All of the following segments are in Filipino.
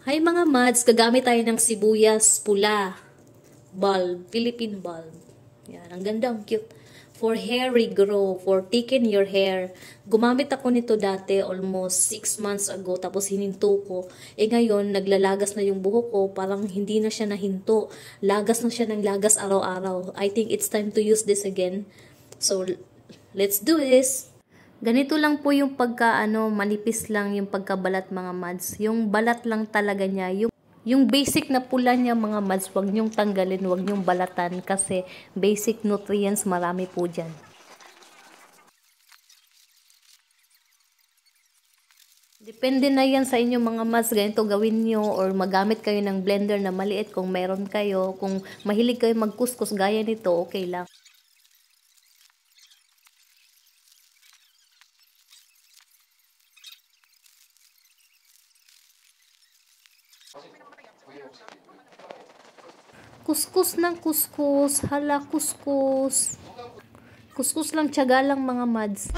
Hi mga mads, gagamit tayo ng sibuyas pula. Bulb, Philippine bulb. Yan, ang ganda, ang cute. For hair regrow, for thicken your hair. Gumamit ako nito dati almost 6 months ago, tapos hininto ko. Ngayon, naglalagas na yung buhok ko, parang hindi na siya nahinto. Lagas na siya ng lagas araw-araw. I think it's time to use this again. So, let's do this! Ganito lang po yung manipis lang yung pagkabalat mga mads. Yung balat lang talaga niya, yung basic na pula niya mga mads, wag niyong tanggalin, wag niyong balatan kasi basic nutrients marami po dyan. Depende na yan sa inyo mga mads, ganito gawin nyo or magamit kayo ng blender na maliit kung meron kayo. Kung mahilig kayo magkuskus gaya nito, okay lang. Kuskus ng kuskus, hala kuskus. Kuskus lang, tiyaga lang mga mads.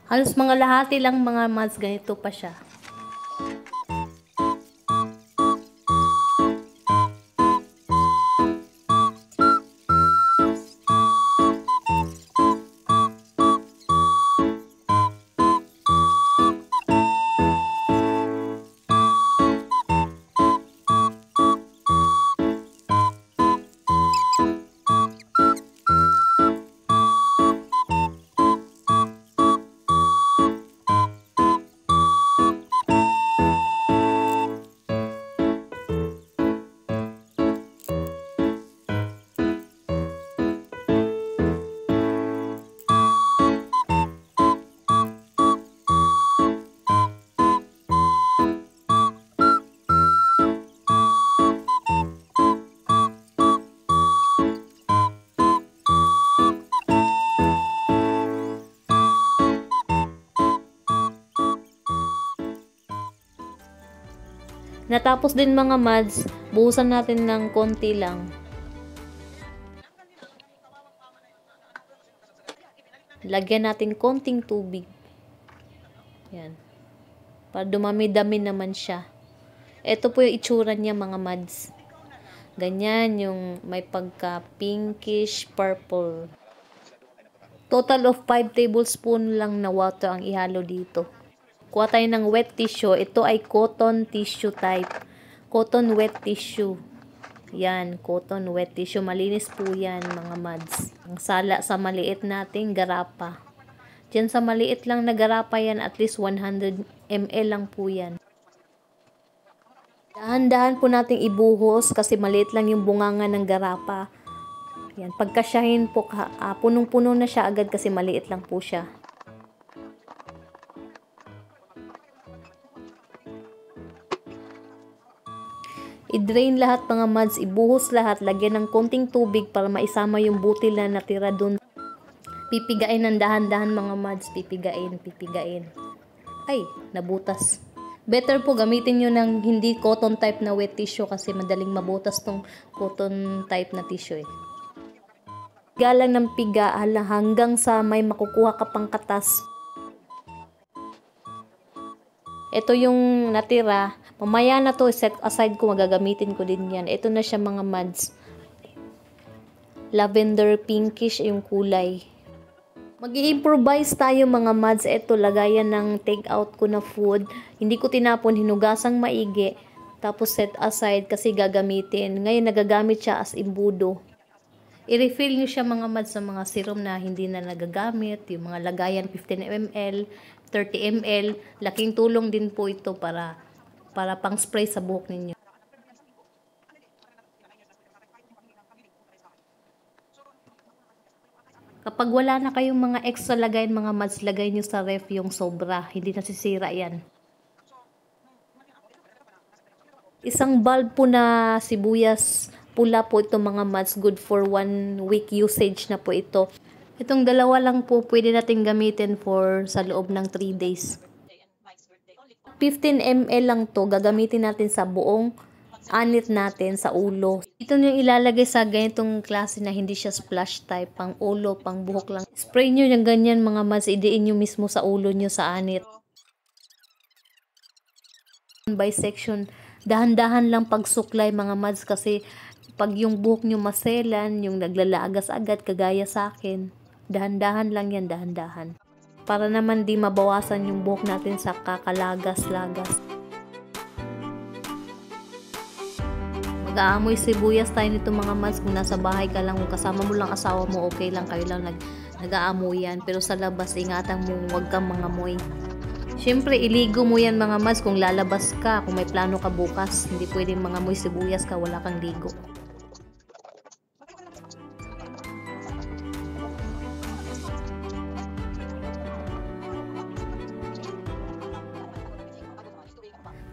Halos mga lahati lang mga mads, ganito pa siya. Natapos din mga mads, buhusan natin ng konti lang. Lagyan natin konting tubig. Yan. Para dumami-dami naman siya. Ito po yung itsura niya mga mads. Ganyan yung may pagka pinkish purple. Total of 5 tablespoon lang na water ang ihalo dito. Kuha tayo ng wet tissue. Ito ay cotton tissue type. Cotton wet tissue. Yan, cotton wet tissue. Malinis po yan, mga mads. Ang sala sa maliit nating garapa. Diyan sa maliit lang na garapa yan, at least 100 ml lang po yan. Dahan-dahan po nating ibuhos kasi maliit lang yung bunganga ng garapa. Yan, pagkasyahin po, punong-puno na siya agad kasi maliit lang po siya. I-drain lahat mga mads, ibuhos lahat, lagyan ng konting tubig para maisama yung butil na natira dun. Pipigain ng dahan-dahan mga mads, pipigain. Ay, nabutas. Better po gamitin nyo ng hindi cotton type na wet tissue kasi madaling mabutas tong cotton type na tissue eh. Piga lang ng piga hanggang sa may makukuha ka pang katas. Ito yung natira. Mamaya na to, set aside ko, magagamitin ko din yan. Ito na siya mga mads. Lavender pinkish yung kulay. Mag-i-improvise tayo mga mads. Ito, lagayan ng take out ko na food. Hindi ko tinapon, hinugasang maigi. Tapos set aside kasi gagamitin. Ngayon nagagamit siya as imbudo. I-refill nyo siya mga mads sa mga serum na hindi na nagagamit. Yung mga lagayan 15 ml, 30 ml. Laking tulong din po ito para pang spray sa buhok ninyo. Kapag wala na kayong mga extra lagayin mga mads, lagay nyo sa ref yung sobra. Hindi nasisira yan. Isang bulb po na sibuyas pula po ito mga mads. Good for 1 week usage na po ito. Itong dalawa lang po pwede natin gamitin for sa loob ng 3 days. 15 ml lang to, gagamitin natin sa buong anit natin sa ulo. Ito yung ilalagay sa ganitong klase na hindi siya splash type, pang ulo, pang buhok lang. Spray nyo yung ganyan mga mads, idiin nyo mismo sa ulo nyo sa anit. By section, dahan-dahan lang pagsuklay mga mads kasi pag yung buhok nyo maselan, yung naglalagas agad kagaya sa akin, dahan-dahan lang yan, dahan-dahan. Para naman di mabawasan yung buhok natin sa kakalagas-lagas. Mag-aamoy sibuyas tayo nito mga mads. Kung nasa bahay ka lang, kung kasama mo lang asawa mo, okay lang, kayo lang nag-aamoy yan. Pero sa labas, ingatan mo, huwag kang mangamoy. Siyempre, iligo mo yan mga mads kung lalabas ka, kung may plano ka bukas. Hindi pwedeng mangamoy sibuyas ka, wala kang ligo.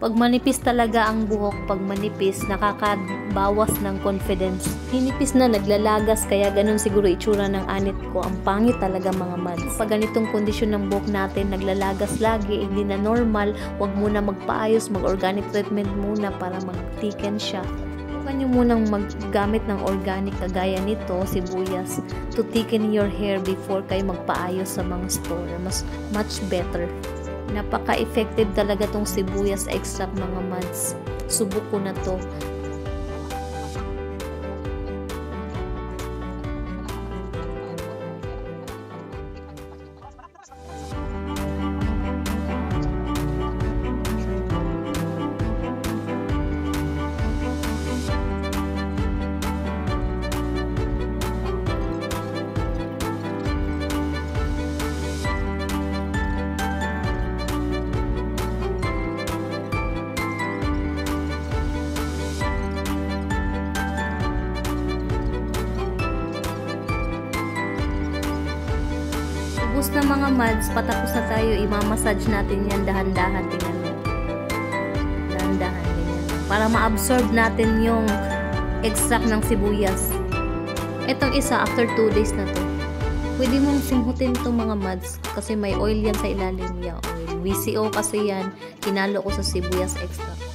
Pag manipis talaga ang buhok, pag manipis, nakakabawas ng confidence. Hinipis na, naglalagas, kaya ganun siguro itsura ng anit ko. Ang pangit talaga mga mads. Pag ganitong kondisyon ng buhok natin, naglalagas lagi, hindi na normal, huwag muna magpaayos, mag-organic treatment muna para mag-thicken siya. Huwag nyo munang maggamit ng organic kagaya nito, sibuyas, to thicken your hair before kayo magpaayos sa mga store. Much better. Napaka-effective talaga tong sibuyas extract mga mads. Subok ko na to. Ubus na mga mads, patapos na tayo, imamassage natin yan dahan-dahan, tingnan mo. Dahan-dahan, ganyan. Para ma-absorb natin yung extract ng sibuyas. Itong isa, after 2 days na to. Pwede mong simhutin itong mga mads, kasi may oil yan sa ilalim niya. Oil. VCO kasi yan, kinalo ko sa sibuyas extract.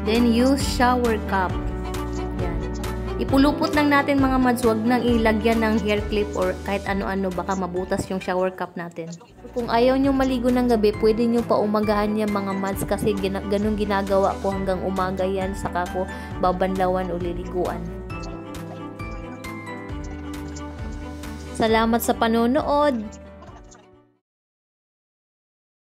Then use shower cap. Yan. Ipulupot lang natin mga mads, wag nang ilagyan ng hair clip or kahit ano-ano, baka mabutas yung shower cap natin. Kung ayaw nyo maligo ng gabi, pwede nyo pa umagahan yan mga mads kasi ganun ginagawa ko hanggang umaga yan, saka ko babanlawan o liliguan. Salamat sa panonood.